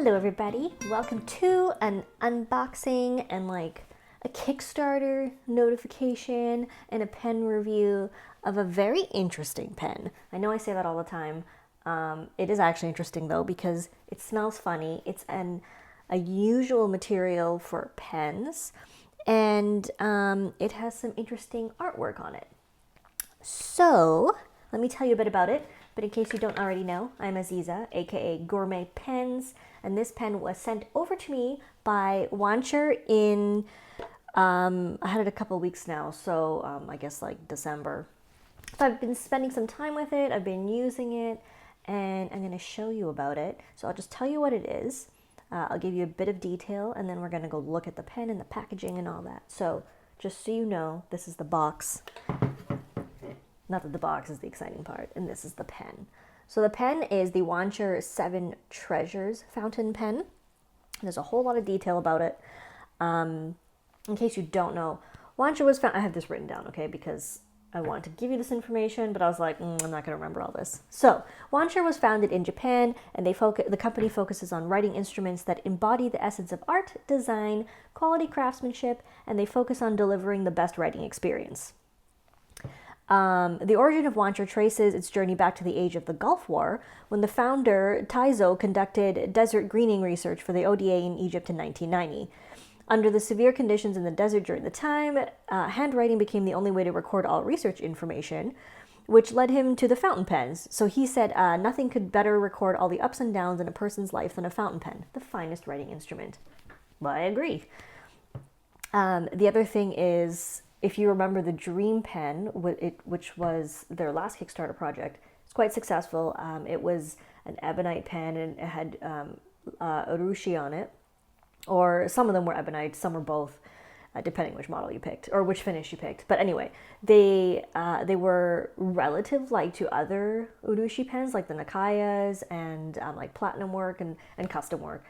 Hello everybody, welcome to an unboxing and like a Kickstarter notification and a pen review of a very interesting pen. I know I say that all the time. It is actually interesting though because it smells funny. It's an unusual material for pens and it has some interesting artwork on it. So let me tell you a bit about it. But in case you don't already know, I'm Aziza, aka Gourmet Pens, and this pen was sent over to me by Wancher in, I had it a couple weeks now, so I guess like December. So I've been spending some time with it, I've been using it, and I'm going to show you about it. So I'll just tell you what it is, I'll give you a bit of detail, and then we're going to go look at the pen and the packaging and all that. So just so you know, this is the box. Not that the box is the exciting part, and this is the pen. So the pen is the Wancher 7 Treasures fountain pen. There's a whole lot of detail about it. In case you don't know, Wancher was found, I have this written down, okay, because I wanted to give you this information, but I was like, I'm not going to remember all this. So Wancher was founded in Japan, and the company focuses on writing instruments that embody the essence of art, design, quality craftsmanship, and they focus on delivering the best writing experience. The origin of Wancher traces its journey back to the age of the Gulf War, when the founder, Taizo, conducted desert greening research for the ODA in Egypt in 1990. Under the severe conditions in the desert during the time, handwriting became the only way to record all research information, which led him to the fountain pens. So he said nothing could better record all the ups and downs in a person's life than a fountain pen, the finest writing instrument. Well, I agree. The other thing is, if you remember the Dream Pen, which was their last Kickstarter project, it's quite successful. It was an ebonite pen and it had urushi on it, or some of them were ebonite, some were both, depending which model you picked or which finish you picked. But anyway, they were relative like to other urushi pens like the Nakayas and like platinum work and custom work.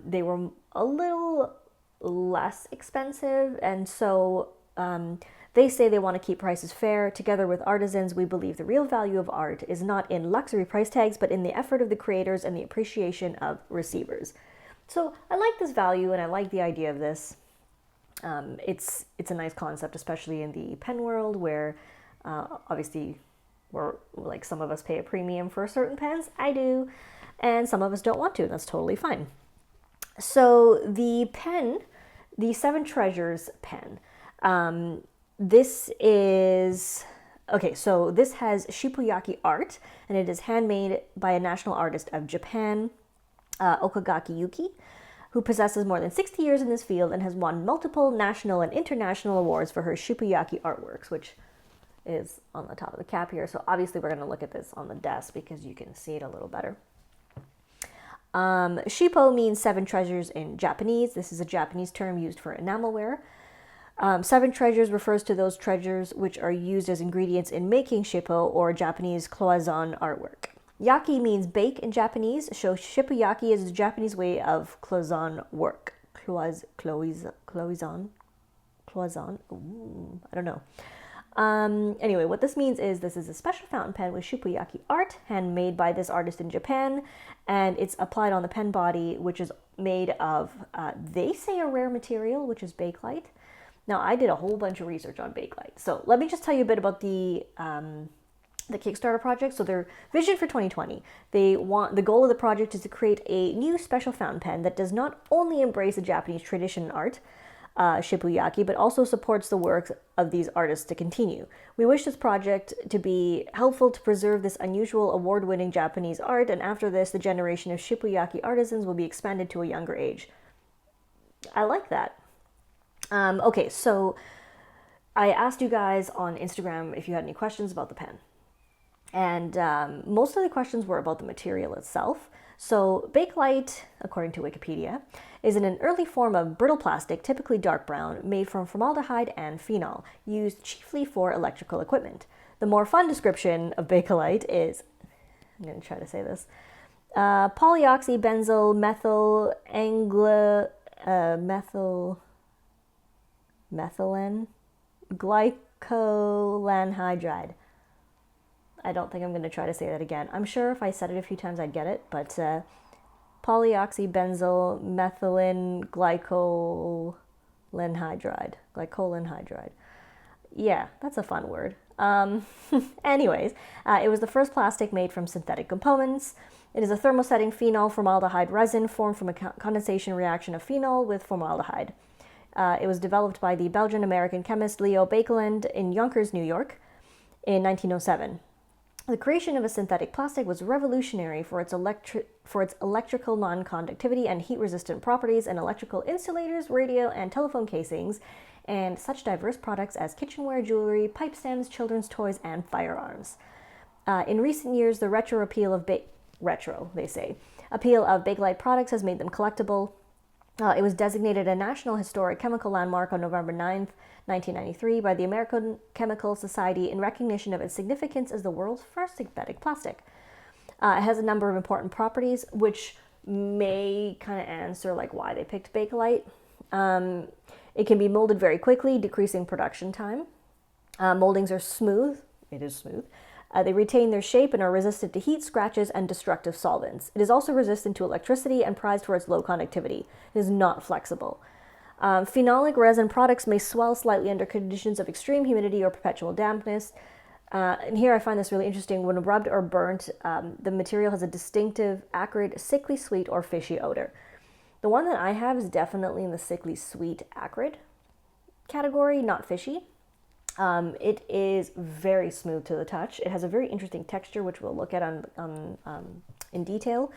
They were a little less expensive, and so they say they want to keep prices fair. Together with artisans, we believe the real value of art is not in luxury price tags, but in the effort of the creators and the appreciation of receivers. So I like this value and I like the idea of this. It's a nice concept, especially in the pen world where obviously we're like, some of us pay a premium for certain pens. I do, and some of us don't want to, and that's totally fine. So the pen, the 7 Treasures pen, this is, okay, so this has Shippuyaki art, and it is handmade by a national artist of Japan, Okagaki Yuki, who possesses more than 60 years in this field and has won multiple national and international awards for her Shippuyaki artworks, which is on the top of the cap here. So obviously we're going to look at this on the desk because you can see it a little better. Shippo means 7 treasures in Japanese. This is a Japanese term used for enamelware. 7 treasures refers to those treasures which are used as ingredients in making shippo, or Japanese cloison artwork. Yaki means bake in Japanese, so shippuyaki is the Japanese way of cloison work. Cloison? Ooh, I don't know. Anyway, what this means is this is a special fountain pen with shippuyaki art, handmade by this artist in Japan, and it's applied on the pen body, which is made of, they say, a rare material, which is bakelite. Now, I did a whole bunch of research on bakelite. So let me just tell you a bit about the Kickstarter project. So their vision for 2020, the goal of the project is to create a new special fountain pen that does not only embrace the Japanese tradition and art, shippuyaki, but also supports the works of these artists to continue. We wish this project to be helpful to preserve this unusual award-winning Japanese art, and after this, the generation of shippuyaki artisans will be expanded to a younger age. I like that. Okay, so I asked you guys on Instagram if you had any questions about the pen. And most of the questions were about the material itself. So bakelite, according to Wikipedia, is an early form of brittle plastic, typically dark brown, made from formaldehyde and phenol, used chiefly for electrical equipment. The more fun description of bakelite is, I'm going to try to say this, polyoxybenzyl methyl methylene glycolanhydride. I don't think I'm going to try to say that again. I'm sure if I said it a few times I'd get it, but polyoxybenzyl methylene glycolenhydride. Yeah, that's a fun word. Anyways, it was the first plastic made from synthetic components. It is a thermosetting phenol formaldehyde resin formed from a condensation reaction of phenol with formaldehyde. It was developed by the Belgian-American chemist Leo Baekeland in Yonkers, New York in 1907. The creation of a synthetic plastic was revolutionary for its electrical non-conductivity and heat-resistant properties in electrical insulators, radio and telephone casings, and such diverse products as kitchenware, jewelry, pipe stems, children's toys, and firearms. In recent years, the retro appeal of Bakelite products has made them collectible. It was designated a National Historic Chemical Landmark on November 9th, 1993 by the American Chemical Society in recognition of its significance as the world's first synthetic plastic. It has a number of important properties which may kind of answer like why they picked Bakelite. It can be molded very quickly, decreasing production time. Moldings are smooth. It is smooth. They retain their shape and are resistant to heat, scratches, and destructive solvents. It is also resistant to electricity and prized for its low conductivity. It is not flexible. Phenolic resin products may swell slightly under conditions of extreme humidity or perpetual dampness. And here I find this really interesting. When rubbed or burnt, the material has a distinctive, acrid, sickly sweet or fishy odor. The one that I have is definitely in the sickly sweet acrid category, not fishy. It is very smooth to the touch. It has a very interesting texture, which we'll look at in detail.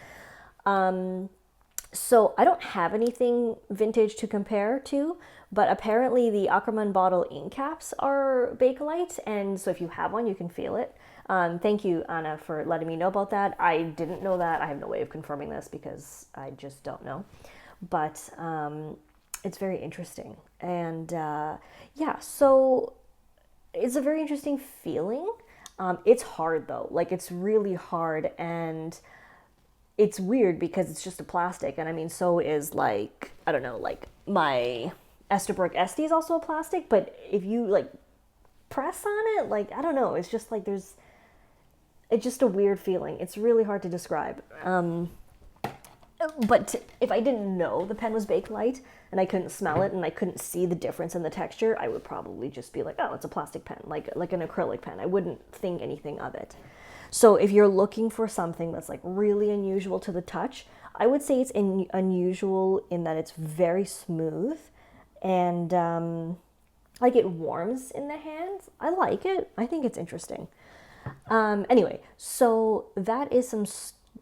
So I don't have anything vintage to compare to, but apparently the Ackerman bottle ink caps are Bakelite, and so if you have one, you can feel it. Thank you, Anna, for letting me know about that. I didn't know that. I have no way of confirming this because I just don't know. But it's very interesting. And yeah, so it's a very interesting feeling. It's hard though. Like it's really hard, and it's weird because it's just a plastic. And I mean, so is like, I don't know, like my Esterbrook Estie is also a plastic, but if you like press on it, like, I don't know, it's just like it's just a weird feeling. It's really hard to describe. But if I didn't know the pen was Bakelite and I couldn't smell it and I couldn't see the difference in the texture, I would probably just be like, oh, it's a plastic pen, like an acrylic pen. I wouldn't think anything of it. So if you're looking for something that's like really unusual to the touch, I would say it's unusual in that it's very smooth and like it warms in the hands. I like it. I think it's interesting. Anyway, so that is some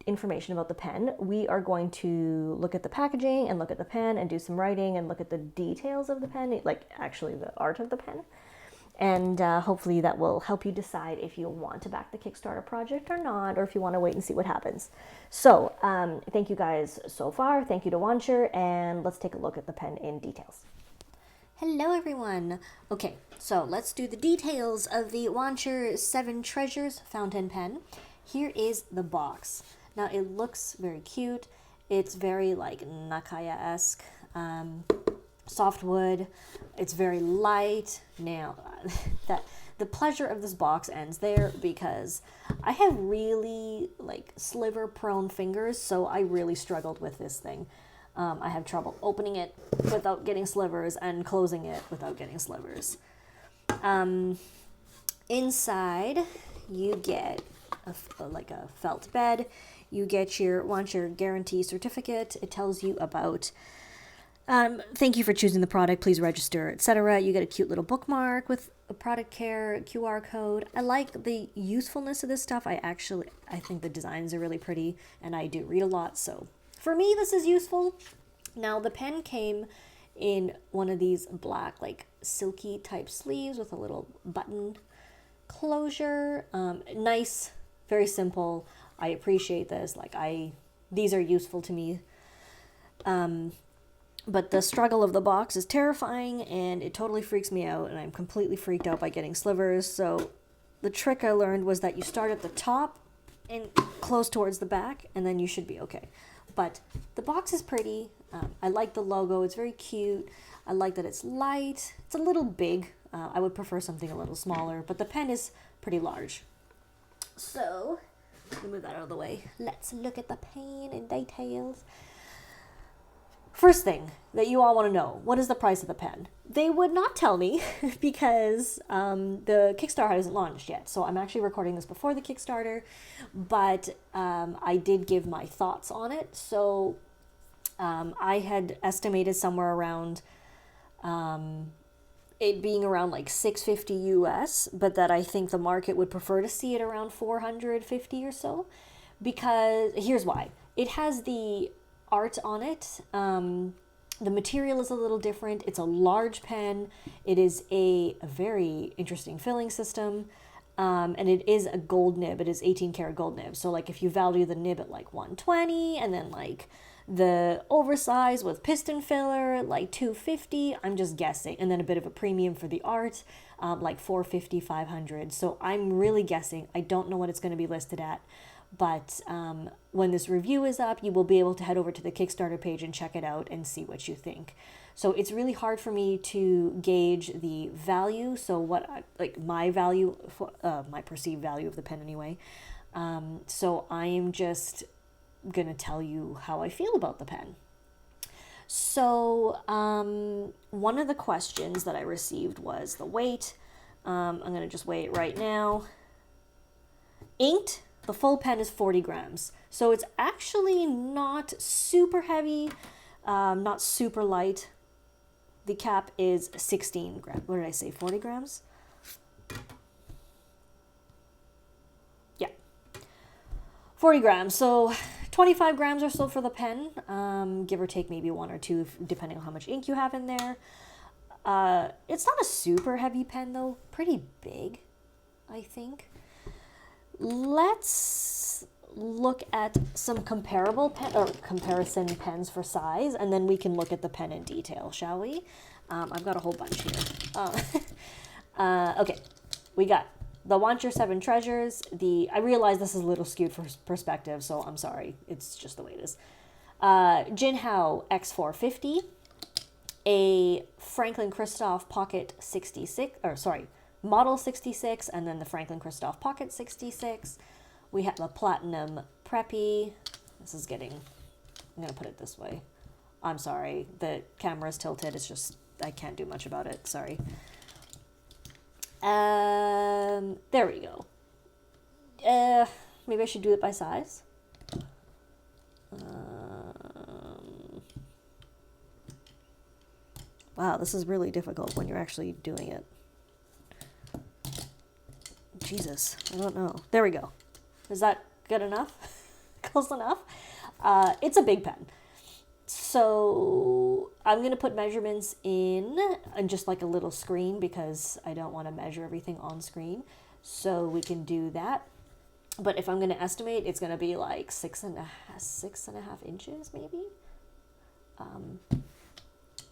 information about the pen. We are going to look at the packaging and look at the pen and do some writing and look at the details of the pen, like actually the art of the pen. And hopefully that will help you decide if you want to back the Kickstarter project or not, or if you want to wait and see what happens. So thank you guys so far. Thank you to Wancher, and let's take a look at the pen in details. Hello everyone. Okay, so let's do the details of the Wancher 7 Treasures fountain pen. Here is the box. Now it looks very cute. It's very like Nakaya-esque, softwood. It's very light. Now that the pleasure of this box ends there because I have really like sliver prone fingers, so I really struggled with this thing. I have trouble opening it without getting slivers and closing it without getting slivers. Inside you get like a felt bed. You get your Wancher guarantee certificate. It tells you about thank you for choosing the product, please register, etc. You get a cute little bookmark with a product care QR code. I like the usefulness of this stuff. I think the designs are really pretty, and I do read a lot, so for me this is useful. Now the pen came in one of these black like silky type sleeves with a little button closure. Nice, very simple. I appreciate this. Like these are useful to me. But the struggle of the box is terrifying, and it totally freaks me out, and I'm completely freaked out by getting slivers. So the trick I learned was that you start at the top and close towards the back, and then you should be okay. But the box is pretty. I like the logo. It's very cute. I like that it's light. It's a little big. I would prefer something a little smaller, but the pen is pretty large. So Let me move that out of the way. Let's look at the pen in details. First thing that you all want to know, what is the price of the pen? They would not tell me because the Kickstarter hasn't launched yet. So I'm actually recording this before the Kickstarter, but I did give my thoughts on it. So I had estimated somewhere around it being around like $650 US, but that I think the market would prefer to see it around $450 or so, because here's why. It has the art on it. The material is a little different. It's a large pen. It is a very interesting filling system. And it is a gold nib. It is 18 karat gold nib. So like if you value the nib at like 120 and then like the oversized with piston filler, like 250, I'm just guessing. And then a bit of a premium for the art, like 450, 500. So I'm really guessing. I don't know what it's going to be listed at. But when this review is up, you will be able to head over to the Kickstarter page and check it out and see what you think. So it's really hard for me to gauge the value. So what, like my value, my perceived value of the pen anyway. So I am just going to tell you how I feel about the pen. So one of the questions that I received was the weight. I'm going to just weigh it right now. Inked. The full pen is 40 grams. So it's actually not super heavy, not super light. The cap is 16 grams. What did I say, 40 grams? Yeah. 40 grams. So 25 grams or so for the pen, give or take maybe 1 or 2, depending on how much ink you have in there. It's not a super heavy pen though, pretty big, I think. Let's look at some comparable comparison pens for size, and then we can look at the pen in detail, shall we? I've got a whole bunch here. Okay, we got the Wancher 7 Treasures. I realize this is a little skewed for perspective, so I'm sorry. It's just the way it is. Jinhao X450, a Franklin Christoph Pocket 66, Model 66, and then the Franklin Christoph Pocket 66. We have a Platinum Preppy. This is getting, I'm going to put it this way. I'm sorry, the camera's tilted. It's just, I can't do much about it. Sorry. There we go. Maybe I should do it by size. Wow, this is really difficult when you're actually doing it. Jesus, I don't know. There we go. Is that good enough? Close enough? It's a big pen. So I'm going to put measurements in and just like a little screen because I don't want to measure everything on screen. So we can do that. But if I'm going to estimate, it's going to be like 6.5 inches maybe.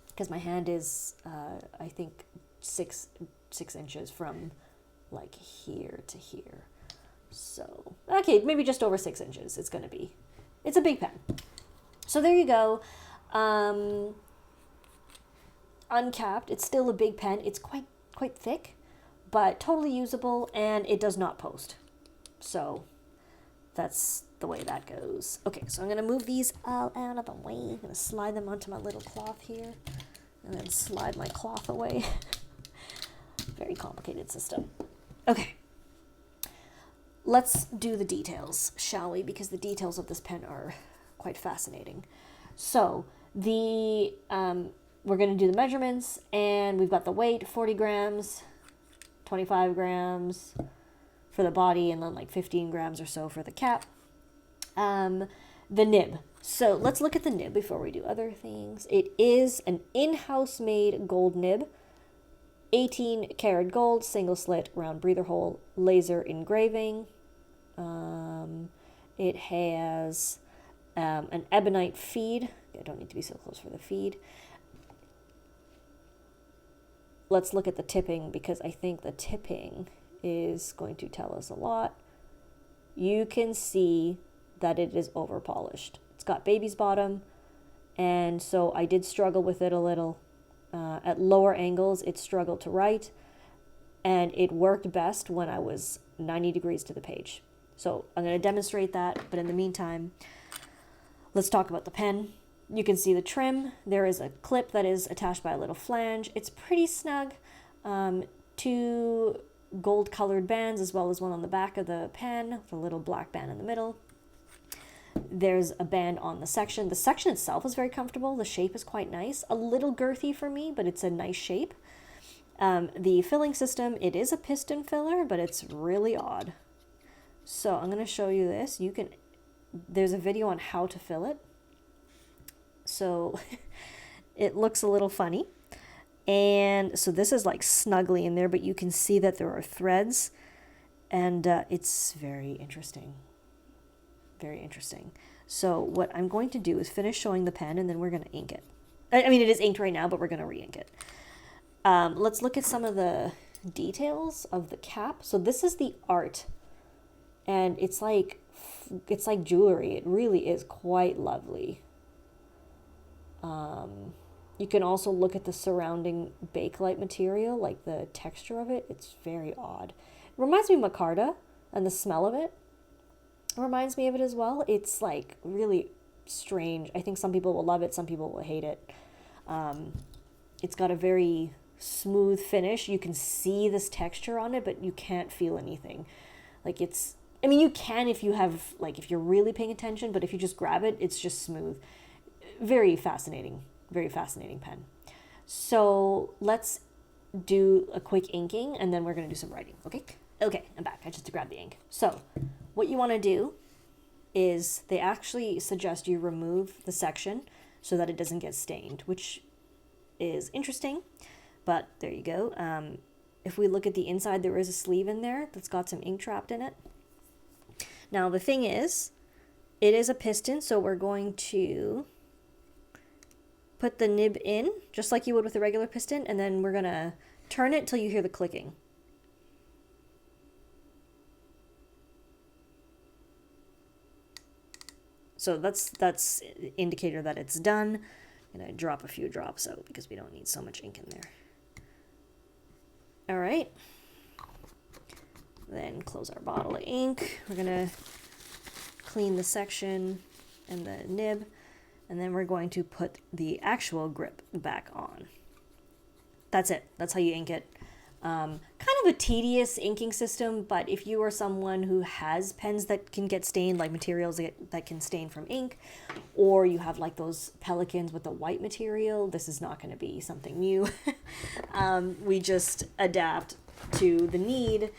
Because my hand is, I think, 6 inches from like here to here. So, okay, maybe just over 6 inches it's going to be. It's a big pen. So there you go. Uncapped, it's still a big pen. It's quite thick, but totally usable, and it does not post. So that's the way that goes. Okay, so I'm going to move these all out of the way. I'm going to slide them onto my little cloth here, and then slide my cloth away. Very complicated system. Okay, let's do the details, shall we? Because the details of this pen are quite fascinating. So we're going to do the measurements, and we've got the weight, 40 grams, 25 grams for the body, and then like 15 grams or so for the cap. The nib. So let's look at the nib before we do other things. It is an in-house made gold nib. 18 karat gold, single slit, round breather hole, laser engraving. It has an ebonite feed. I don't need to be so close for the feed. Let's look at the tipping because I think the tipping is going to tell us a lot. You can see that it is over polished. It's got baby's bottom, and so I did struggle with it a little. At lower angles, it struggled to write, and it worked best when I was 90 degrees to the page. So I'm going to demonstrate that, but in the meantime, let's talk about the pen. You can see the trim. There is a clip that is attached by a little flange. It's pretty snug. 2 gold colored bands as well as one on the back of the pen with a little black band in the middle. There's a band on the section. The section itself is very comfortable. The shape is quite nice. A little girthy for me, but it's a nice shape. The filling system, it is a piston filler, but it's really odd. So I'm going to show you this. There's a video on how to fill it. So it looks a little funny. And so this is like snugly in there, but you can see that there are threads, and it's very interesting. Very interesting. So what I'm going to do is finish showing the pen, and then we're going to ink it. I mean, it is inked right now, but we're going to re-ink it. Let's look at some of the details of the cap. So this is the art, and it's like jewelry. It really is quite lovely. You can also look at the surrounding Bakelite material, like the texture of it. It's very odd. It reminds me of micarta, and the smell of it reminds me of it as well. It's like really strange. I think some people will love it, some people will hate it. It's got a very smooth finish. You can see this texture on it, but you can't feel anything. Like I mean, you can if you're really paying attention, but if you just grab it, it's just smooth. Very fascinating pen. So let's do a quick inking, and then we're going to do some writing. Okay, I'm back. I just grabbed the ink. So what you want to do is they actually suggest you remove the section so that it doesn't get stained, which is interesting, but there you go. If we look at the inside, there is a sleeve in there that's got some ink trapped in it. Now the thing is, it is a piston, so we're going to put the nib in, just like you would with a regular piston, and then we're going to turn it till you hear the clicking. So that's indicator that it's done. I'm going to drop a few drops out because we don't need so much ink in there. All right. Then close our bottle of ink. We're going to clean the section and the nib, and then we're going to put the actual grip back on. That's it. That's how you ink it. Kind of a tedious inking system, but if you are someone who has pens that can get stained, like materials that can stain from ink, or you have like those Pelicans with the white material, this is not going to be something new. We just adapt to the need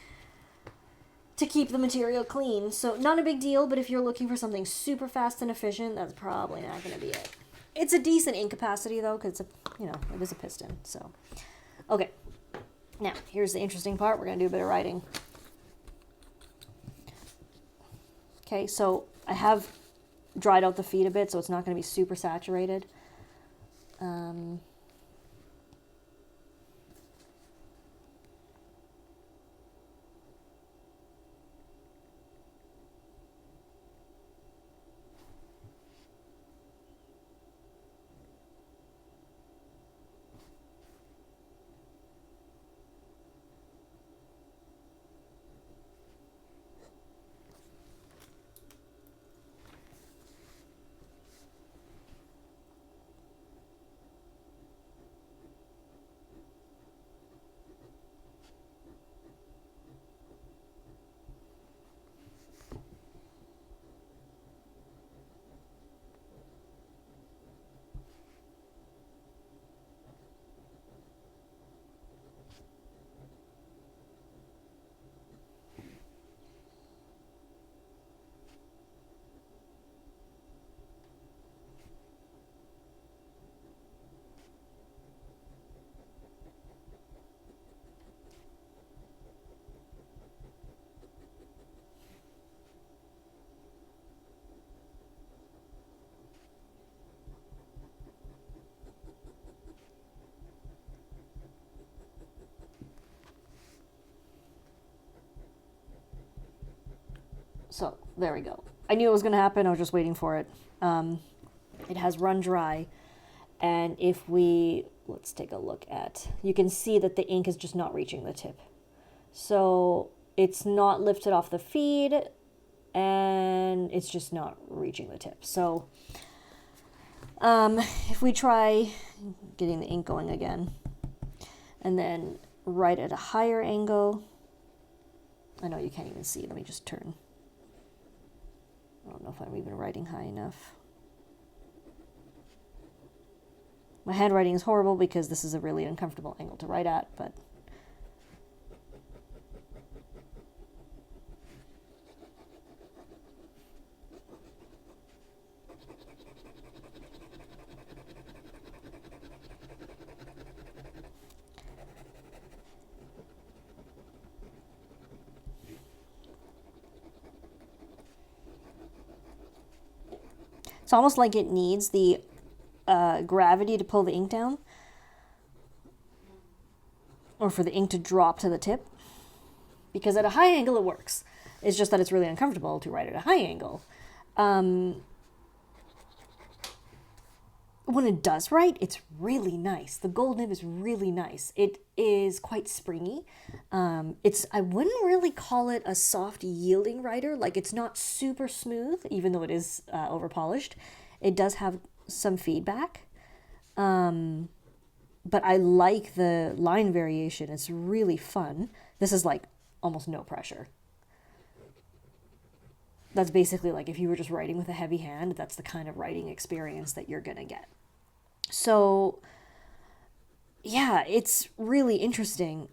to keep the material clean. So not a big deal, but if you're looking for something super fast and efficient, that's probably not going to be it. It's a decent ink capacity though, because it is a piston. So, okay. Now, here's the interesting part. We're going to do a bit of writing. Okay, so I have dried out the feed a bit, so it's not going to be super saturated. So there we go. I knew it was going to happen. I was just waiting for it. It has run dry. And if let's take a look at, you can see that the ink is just not reaching the tip. So it's not lifted off the feed. and it's just not reaching the tip. So if we try getting the ink going again, and then write at a higher angle. I know you can't even see. Let me just turn. I don't know if I'm even writing high enough. My handwriting is horrible because this is a really uncomfortable angle to write at, but it's almost like it needs the gravity to pull the ink down, or for the ink to drop to the tip, because at a high angle it works. It's just that it's really uncomfortable to write at a high angle. When it does write, it's really nice. The gold nib is really nice. It is quite springy. I wouldn't really call it a soft yielding writer. Like, it's not super smooth, even though it is over polished. It does have some feedback. But I like the line variation. It's really fun. This is like almost no pressure. That's basically like if you were just writing with a heavy hand, that's the kind of writing experience that you're gonna get. So yeah, it's really interesting.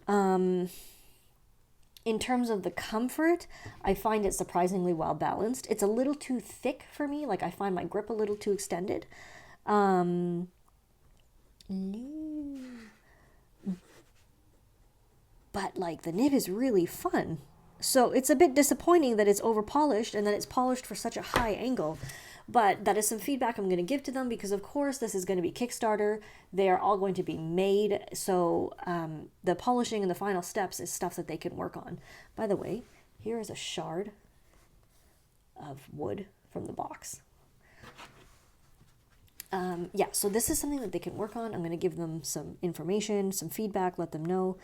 In terms of the comfort, I find it surprisingly well balanced. It's a little too thick for me. Like, I find my grip a little too extended. But like, the nib is really fun. So it's a bit disappointing that it's over polished and that it's polished for such a high angle. But that is some feedback I'm going to give to them, because of course this is going to be Kickstarter. They are all going to be made. So the polishing and the final steps is stuff that they can work on. By the way, here is a shard of wood from the box. Yeah, so this is something that they can work on. I'm going to give them some information, some feedback, let them know.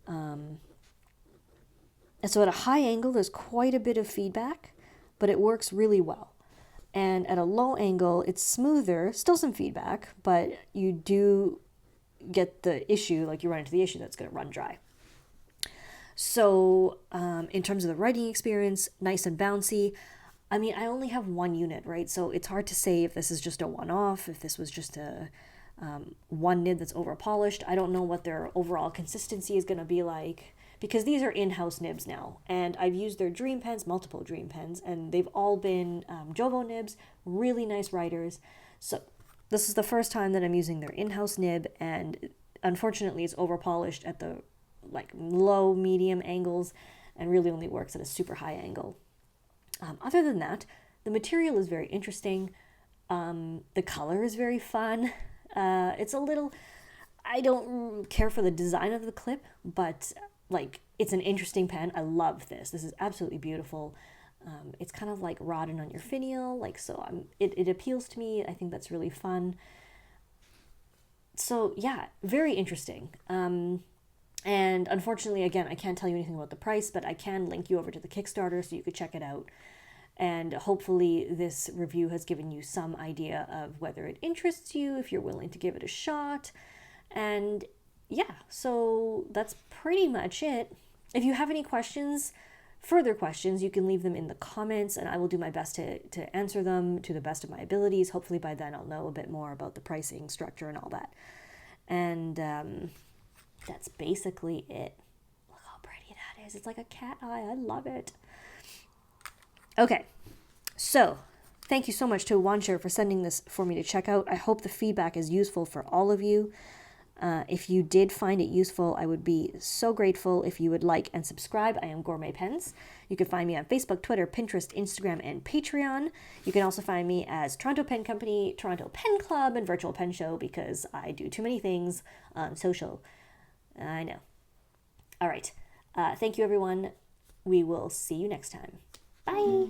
And so at a high angle, there's quite a bit of feedback, but it works really well. And at a low angle, it's smoother, still some feedback, but you do get the issue, like you run into the issue that's going to run dry. So in terms of the writing experience, nice and bouncy. I mean, I only have one unit, right? So it's hard to say if this is just a one-off, if this was just a one nib that's over polished. I don't know what their overall consistency is going to be like, because these are in-house nibs now, and I've used their dream pens, multiple dream pens, and they've all been Jovo nibs, really nice writers. So this is the first time that I'm using their in-house nib, and unfortunately it's over polished at the like low medium angles and really only works at a super high angle. Other than that, the material is very interesting. The color is very fun. It's a little, I don't care for the design of the clip, but like, it's an interesting pen. I love this. This is absolutely beautiful. It's kind of like rodding on your finial, like, so it appeals to me. I think that's really fun. So yeah, very interesting. And unfortunately, again, I can't tell you anything about the price, but I can link you over to the Kickstarter so you could check it out. And hopefully this review has given you some idea of whether it interests you, if you're willing to give it a shot. And yeah, so that's pretty much it. If you have any questions, further questions, you can leave them in the comments, and I will do my best to answer them to the best of my abilities. Hopefully by then I'll know a bit more about the pricing structure and all that. And that's basically it. Look how pretty that is. It's like a cat eye. I love it. Okay, so thank you so much to Wancher for sending this for me to check out. I hope the feedback is useful for all of you. If you did find it useful, I would be so grateful if you would like and subscribe. I am Gourmet Pens. You can find me on Facebook, Twitter, Pinterest, Instagram, and Patreon. You can also find me as Toronto Pen Company, Toronto Pen Club, and Virtual Pen Show, because I do too many things on social. I know. All right. Thank you, everyone. We will see you next time. Bye.